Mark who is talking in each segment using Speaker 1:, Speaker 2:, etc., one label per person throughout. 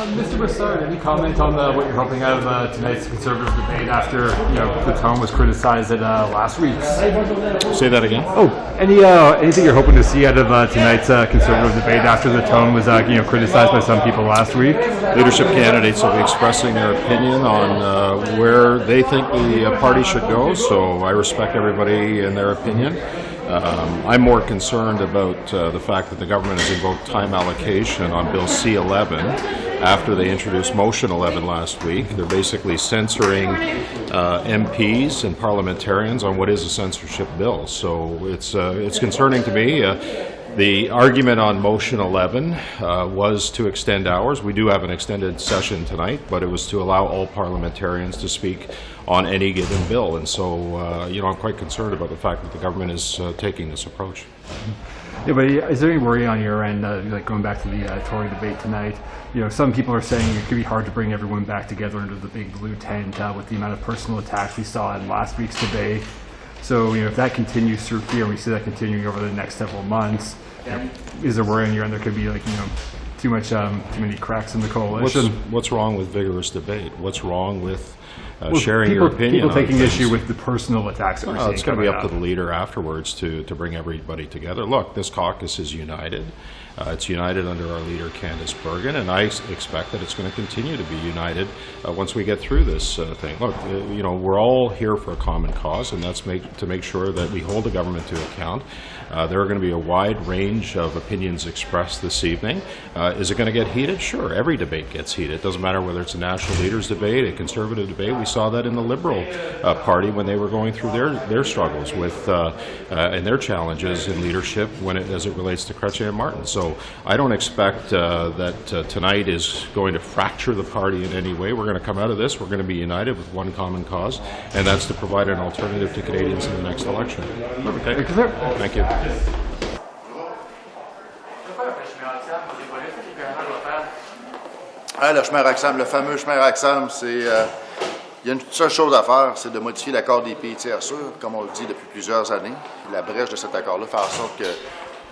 Speaker 1: Mr. Broussard, any comment on what you're hoping out of tonight's Conservative debate after the tone was criticized at last week's?
Speaker 2: Say that again.
Speaker 1: Oh, anything you're hoping to see out of tonight's Conservative debate after the tone was criticized by some people last week?
Speaker 2: Leadership candidates will be expressing their opinion on where they think the party should go, so I respect everybody and their opinion. I'm more concerned about the fact that the government has invoked time allocation on Bill C-11 after they introduced Motion 11 last week. They're basically censoring MPs and parliamentarians on what is a censorship bill. So it's concerning to me. The argument on Motion 11 was to extend hours. We do have an extended session tonight, but it was to allow all parliamentarians to speak on any given bill. And so, I'm quite concerned about the fact that the government is taking this approach.
Speaker 1: Yeah, but is there any worry on your end, going back to the Tory debate tonight? Some people are saying it could be hard to bring everyone back together under the big blue tent with the amount of personal attacks we saw in last week's debate. So, if that continues through here, and we see that continuing over the next several months, is there worry on your end there could be too many cracks in the coalition?
Speaker 2: What's wrong with vigorous debate? What's wrong with sharing your opinion?
Speaker 1: People taking issue with the personal attacks that we're seeing.
Speaker 2: It's going to be up to the leader afterwards to bring everybody together. Look, this caucus is united. It's united under our leader, Candice Bergen, and I expect that it's going to continue to be united once we get through this thing. Look, we're all here for a common cause, and that's to make sure that we hold the government to account. There are going to be a wide range of opinions expressed this evening. Is it going to get heated? Sure, every debate gets heated. It doesn't matter whether it's a national leaders debate, a conservative debate. We saw that in the Liberal Party when they were going through their struggles with and their challenges in leadership as it relates to Chrétien and Martin. So I don't expect that tonight is going to fracture the party in any way. We're going to come out of this. We're going to be united with one common cause, and that's to provide an alternative to Canadians in the next election.
Speaker 1: Okay.
Speaker 2: Thank you.
Speaker 3: Le chemin Roxham, le fameux chemin Roxham, il y a une seule chose à faire, c'est de modifier l'accord des pays tiers sûrs, comme on le dit depuis plusieurs années. La brèche de cet accord-là fait en sorte que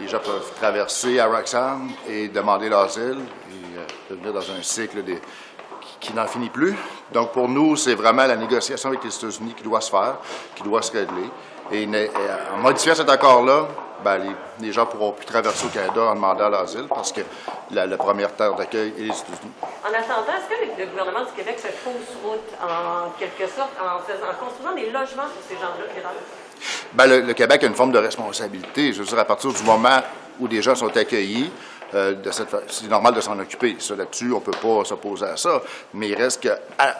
Speaker 3: les gens peuvent traverser à Roxham et demander l'asile et devenir dans un cycle qui n'en finit plus. Donc pour nous, c'est vraiment la négociation avec les États-Unis qui doit se faire, qui doit se régler. Et en modifiant cet accord-là, les gens ne pourront plus traverser au Canada en demandant l'asile parce que la première terre d'accueil est les États-Unis.
Speaker 4: En attendant, est-ce que le gouvernement du Québec se fausse route en quelque sorte en construisant des logements pour ces gens-là qui rentrent?
Speaker 3: Le Québec a une forme de responsabilité. Je veux dire, à partir du moment où des gens sont accueillis, c'est normal de s'en occuper. Ça, là-dessus, on ne peut pas s'opposer à ça. Mais il reste qu'à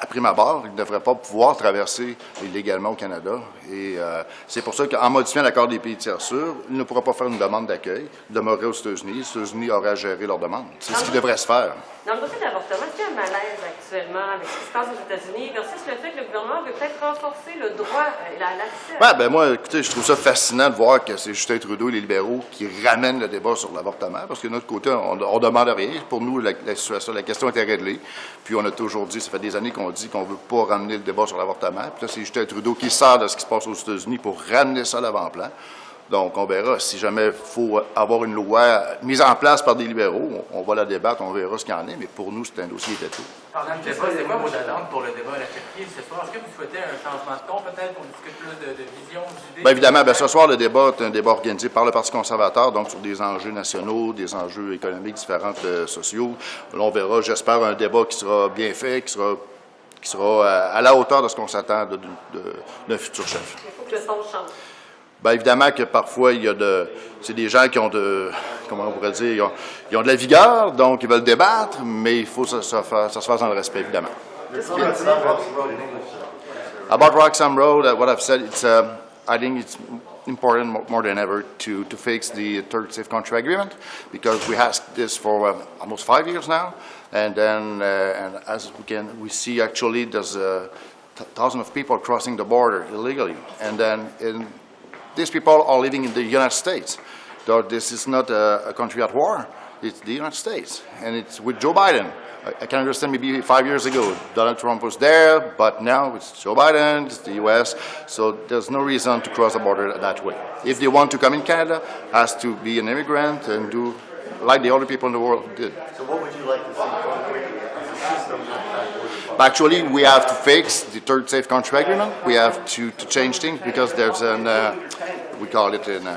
Speaker 3: prime abord, ils ne devraient pas pouvoir traverser illégalement au Canada. Et c'est pour ça qu'en modifiant l'accord des pays tiers sûrs, ils ne pourront pas faire une demande d'accueil, demeurer aux États-Unis. Les États-Unis auraient à gérer leur demande. C'est ce qui devrait se faire.
Speaker 4: Dans le dossier de l'avortement, est-ce qu'il y a un malaise actuellement avec ce qui se passe aux États-Unis versus le fait que le gouvernement veut peut-être renforcer le droit et l'accès?
Speaker 3: Moi, écoutez, je trouve ça fascinant de voir que c'est Justin Trudeau et les libéraux qui ramènent le débat sur l'avortement, parce que de notre côté, on ne demande rien. Pour nous, la question était réglée. Puis on a toujours dit, ça fait des années qu'on dit qu'on ne veut pas ramener le débat sur l'avortement. Puis là, c'est Justin Trudeau qui sort de ce qui se passe aux États-Unis pour ramener ça à l'avant-plan. Donc, on verra. Si jamais il faut avoir une loi mise en place par des libéraux, on va la débattre, on verra ce qu'il y en est. Mais pour nous, c'est un dossier d'été.
Speaker 5: Pendant le débat, c'est quoi vos attentes pour le débat à la Turquie ce soir? Est-ce que vous souhaitez un changement de ton, peut-être, qu'on discute plus de vision, d'idées?
Speaker 3: Évidemment, ce soir, le débat est un débat organisé par le Parti conservateur, donc sur des enjeux nationaux, des enjeux économiques différents, sociaux. Là, on verra, j'espère, un débat qui sera bien fait, qui sera à la hauteur de ce qu'on s'attend d'un futur chef.
Speaker 4: Il faut que le son change.
Speaker 3: Évidemment que parfois, c'est des gens qui ont comment on pourrait dire, ils ont de la vigueur, donc ils veulent débattre, mais il faut que ça se fasse dans le respect, évidemment. About Roxham Road, what I've said, I think it's important more than ever to fix the third safe country agreement, because we asked this for almost 5 years now, and then and as we see actually there's thousands of people crossing the border illegally, and then these people are living in the United States. So this is not a country at war. It's the United States. And it's with Joe Biden. I can understand maybe 5 years ago, Donald Trump was there, but now it's Joe Biden, it's the U.S., so there's no reason to cross the border that way. If they want to come in Canada, has to be an immigrant and do like the other people in the world did.
Speaker 6: So what would you like to see concretely?
Speaker 3: Actually, we have to fix the third safe country agreement. We have to change things because there's an, we call it an,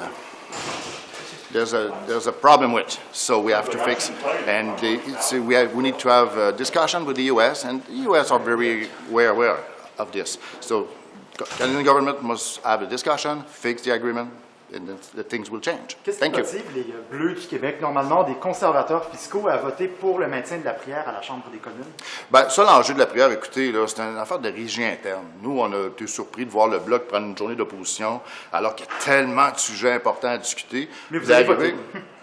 Speaker 3: there's a problem with it, so we have to fix it. And we need to have a discussion with the U.S., and the U.S. are very aware of this. So Canadian government must have a discussion, fix the agreement, and then the things will change.
Speaker 6: Qu'est-ce qui
Speaker 3: Thank you.
Speaker 6: motive les Bleus du Québec, normalement des conservateurs fiscaux, à voter pour le maintien de la prière à la Chambre des communes?
Speaker 3: Ben, ça, l'enjeu de la prière, écoutez, là, c'est une affaire de régie interne. Nous, on a été surpris de voir le Bloc prendre une journée d'opposition, alors qu'il y a tellement de sujets importants à discuter.
Speaker 6: Mais vous allez voter.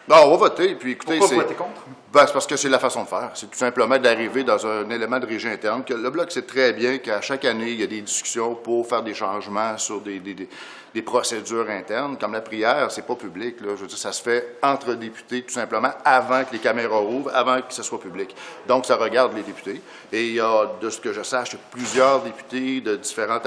Speaker 3: Non, on va voter, puis écoutez,
Speaker 6: Pourquoi vous votez contre?
Speaker 3: Ben, c'est parce que c'est la façon de faire. C'est tout simplement d'arriver dans un élément de régie interne. Que le Bloc sait très bien qu'à chaque année, il y a des discussions pour faire des changements sur des procédures internes. Comme la prière, c'est pas public, là. Je veux dire, ça se fait entre députés, tout simplement, avant que les caméras rouvrent, avant que ce soit public. Donc, ça regarde les députés. Et il y a, de ce que je sache, plusieurs députés de différentes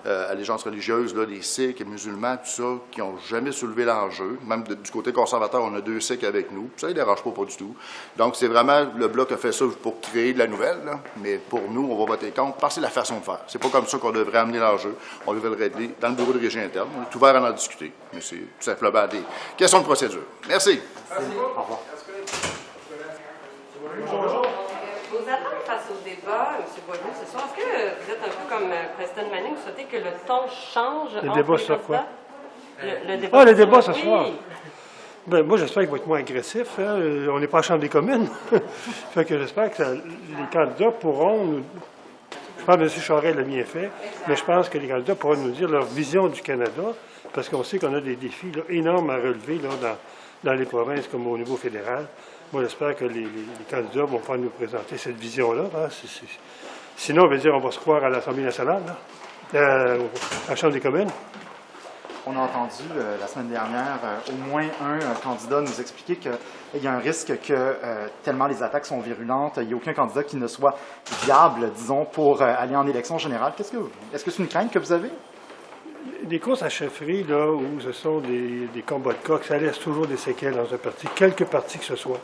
Speaker 3: allégeances religieuses, là, des Sikhs et musulmans, tout ça, qui n'ont jamais soulevé l'enjeu. Même du côté conservateur, on a 2 Sikhs avec nous. Ça ne les dérange pas du tout. Donc, c'est vraiment, le Bloc a fait ça pour créer de la nouvelle, là. Mais pour nous, on va voter contre parce que c'est la façon de faire. C'est pas comme ça qu'on devrait amener l'enjeu. On devrait le régler dans le bureau de régie interne. On est ouvert à en discuter. Mais c'est tout simplement des questions de procédure. Merci.
Speaker 6: Au revoir.
Speaker 4: Vos attentes face au débat, M. Boileau, ce soir, est-ce que vous êtes un peu comme Preston Manning, vous souhaitez que le ton change
Speaker 7: Le
Speaker 4: entre
Speaker 7: débat
Speaker 4: les
Speaker 7: sur quoi?
Speaker 4: candidats? Le débat
Speaker 7: Ah, le débat ce
Speaker 4: oui.
Speaker 7: soir. Ben, moi, j'espère qu'il va être moins agressif. Hein. On n'est pas à la Chambre des communes. Fait que j'espère que les candidats pourront... Je pense que M. Charest l'a bien fait, mais je pense que les candidats pourront nous dire leur vision du Canada, parce qu'on sait qu'on a des défis là, énormes à relever là, dans les provinces comme au niveau fédéral. Moi, j'espère que les candidats vont pouvoir nous présenter cette vision-là. Hein. Sinon, on va dire on va se croire à l'Assemblée nationale, là, à la Chambre des communes.
Speaker 6: On a entendu la semaine dernière au moins un candidat nous expliquer qu'il y a un risque que, tellement les attaques sont virulentes, il n'y a aucun candidat qui ne soit viable, disons, pour aller en élection générale. Est-ce que c'est une crainte que vous avez?
Speaker 7: Des courses à chefferie, là, où ce sont des combats de coq, ça laisse toujours des séquelles dans un parti, quelque parti que ce soit.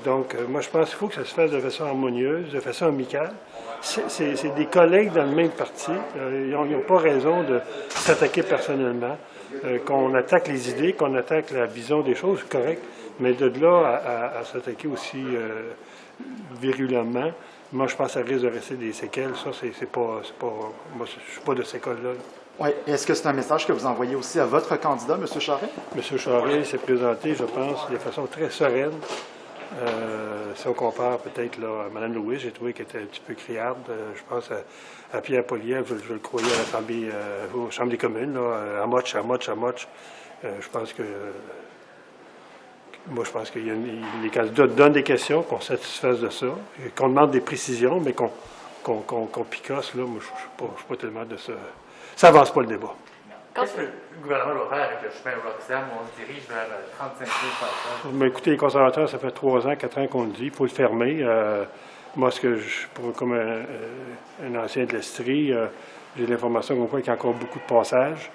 Speaker 7: Donc, moi, je pense qu'il faut que ça se fasse de façon harmonieuse, de façon amicale. C'est des collègues dans le même parti. Ils n'ont pas raison de s'attaquer personnellement. Qu'on attaque les idées, qu'on attaque la vision des choses, c'est correct. Mais de là à s'attaquer aussi virulemment, moi, je pense que ça risque de rester des séquelles. Ça, c'est pas... Moi, je ne suis pas de ces école-là.
Speaker 6: Oui. Est-ce que c'est un message que vous envoyez aussi à votre candidat, M. Charest?
Speaker 7: M. Charest s'est présenté, je pense, de façon très sereine. Si on compare peut-être là, à Mme Louis, j'ai trouvé qu'elle était un petit peu criarde. Je pense à Pierre Poilievre, je le croyais à l'Assemblée, aux Chambres des communes, là, à moche. Je pense que... Moi, je pense que les candidats donnent des questions, qu'on satisfasse de ça, qu'on demande des précisions, mais qu'on picasse. Là, moi, je ne suis pas tellement de ça. Ça avance pas le débat.
Speaker 5: Qu'est-ce que le gouvernement va faire avec le chemin Roxham où on se dirige vers 35 000 personnes?
Speaker 7: Mais écoutez, les conservateurs, ça fait 3 ans, 4 ans qu'on le dit, il faut le fermer. Moi, comme un ancien de l'Estrie, j'ai l'information comme quoi qu'il y a encore beaucoup de passages.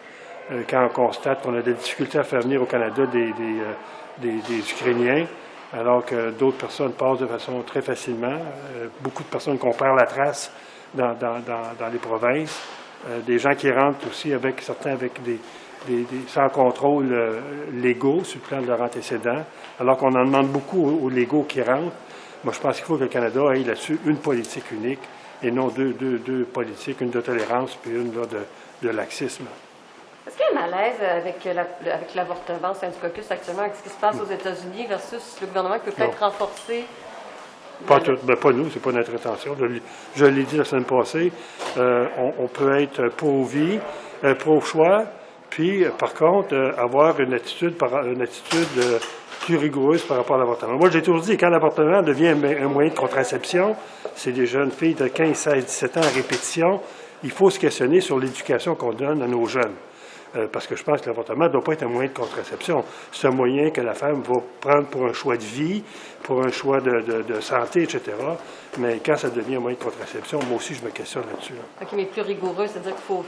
Speaker 7: Quand on constate qu'on a des difficultés à faire venir au Canada des Ukrainiens, alors que d'autres personnes passent de façon très facilement. Beaucoup de personnes qu'on perd la trace dans les provinces. Des gens qui rentrent aussi certains avec sans contrôle légaux sur le plan de leur antécédent, alors qu'on en demande beaucoup aux légaux qui rentrent. Moi, je pense qu'il faut que le Canada ait là-dessus une politique unique et non deux politiques, une de tolérance puis une là, de laxisme.
Speaker 4: Est-ce qu'il y a un malaise avec l'avortement, c'est un caucus actuellement, avec ce qui se passe aux États-Unis versus le gouvernement qui peut peut-être renforcer?
Speaker 7: Pas nous, c'est pas notre intention. Je l'ai dit la semaine passée, on peut être pro-vie, pro-choix, puis par contre, avoir une attitude plus rigoureuse par rapport à l'avortement. Moi, j'ai toujours dit, quand l'avortement devient un moyen de contraception, c'est des jeunes filles de 15, 16, 17 ans à répétition, il faut se questionner sur l'éducation qu'on donne à nos jeunes. parce que je pense que l'avortement ne doit pas être un moyen de contraception. C'est un moyen que la femme va prendre pour un choix de vie, pour un choix de santé, etc. Mais quand ça devient un moyen de contraception, moi aussi, je me questionne là-dessus. Là.
Speaker 4: OK, mais plus rigoureux, c'est-à-dire qu'il faut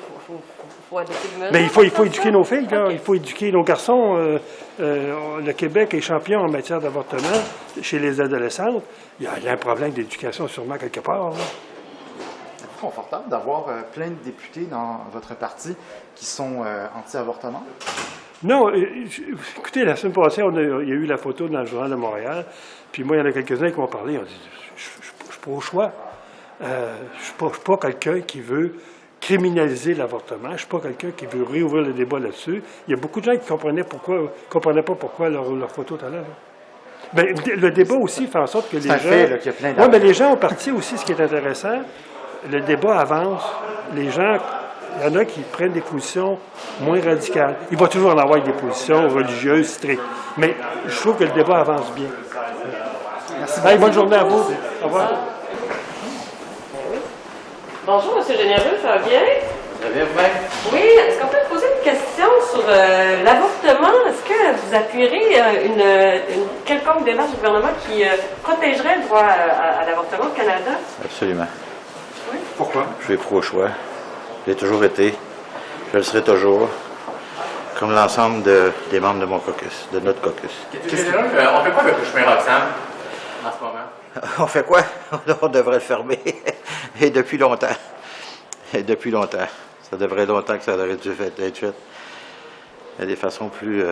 Speaker 4: adopter des mesures.
Speaker 7: Mais il faut
Speaker 4: comme
Speaker 7: éduquer
Speaker 4: ça?
Speaker 7: nos filles, là.
Speaker 4: OK.
Speaker 7: Il faut éduquer nos garçons. Le Québec est champion en matière d'avortement chez les adolescentes. Il y a un problème d'éducation sûrement quelque part. Là.
Speaker 6: Êtes-vous confortable d'avoir plein de députés dans votre parti qui sont anti-avortement?
Speaker 7: Non, écoutez, la semaine passée, il y a eu la photo dans le Journal de Montréal, puis moi, il y en a quelques-uns qui m'ont parlé, on dit, je suis pas au choix. Je suis pas quelqu'un qui veut criminaliser l'avortement, je suis pas quelqu'un qui veut réouvrir le débat là-dessus. Il y a beaucoup de gens qui comprenaient pas pourquoi leur photo était là. Ben, le débat aussi fait en sorte que les gens...
Speaker 6: C'est un fait, là, qu'il y a plein
Speaker 7: Oui, mais les gens ont parti aussi, ce qui est intéressant, le débat avance. Les gens... Il y en a qui prennent des positions moins radicales. Il va toujours en avoir des positions religieuses strictes. Mais je trouve que le débat avance bien.
Speaker 6: Merci.
Speaker 7: Hey, bonne journée à vous. Au revoir.
Speaker 4: Bonjour, M. Généreux, ça va bien?
Speaker 5: Ça va bien, vous-même?
Speaker 4: Oui, est-ce qu'on peut te poser une question sur l'avortement? Est-ce que vous appuierez une quelconque démarche du gouvernement qui protégerait le droit à l'avortement au Canada?
Speaker 8: Absolument.
Speaker 6: Pourquoi?
Speaker 8: Je suis pro-choix. J'ai toujours été. Je le serai toujours. Comme l'ensemble des membres de mon caucus, de notre caucus.
Speaker 5: On fait quoi avec le chemin Roxham en ce moment?
Speaker 8: On fait quoi? On devrait le fermer. Et depuis longtemps. Et depuis longtemps. Ça devrait longtemps que ça aurait dû être fait. Il y a des façons plus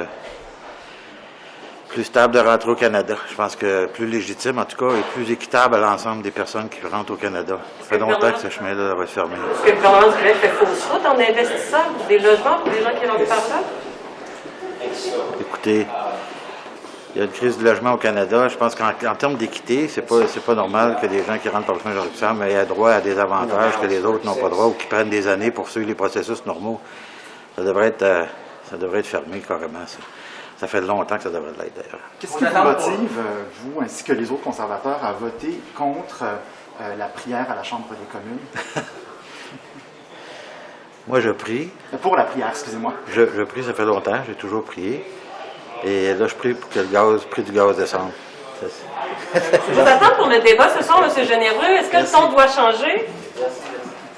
Speaker 8: stable de rentrer au Canada. Je pense que plus légitime, en tout cas, et plus équitable à l'ensemble des personnes qui rentrent au Canada. Ça fait longtemps que ce chemin-là devrait être fermé.
Speaker 4: Est-ce que le gouvernement du Québec fait fausse route en investissant pour des logements pour des gens qui rentrent par là?
Speaker 8: Écoutez, il y a une crise du logement au Canada. Je pense qu'en termes d'équité, c'est pas normal que des gens qui rentrent par le chemin de Roxham aient droit à des avantages que les autres n'ont pas droit ou qui prennent des années pour suivre les processus normaux. Ça devrait être fermé carrément, ça. Ça fait longtemps que ça devrait l'être, d'ailleurs.
Speaker 6: Qu'est-ce qui vous motive, vous, ainsi que les autres conservateurs, à voter contre la prière à la Chambre des communes?
Speaker 8: Moi, je prie.
Speaker 6: Pour la prière, excusez-moi.
Speaker 8: Je prie, ça fait longtemps, j'ai toujours prié. Et là, je prie pour que le prix du gaz descende.
Speaker 4: Je vous attends pour le débat ce soir, M. Généreux. Est-ce que le ton doit changer?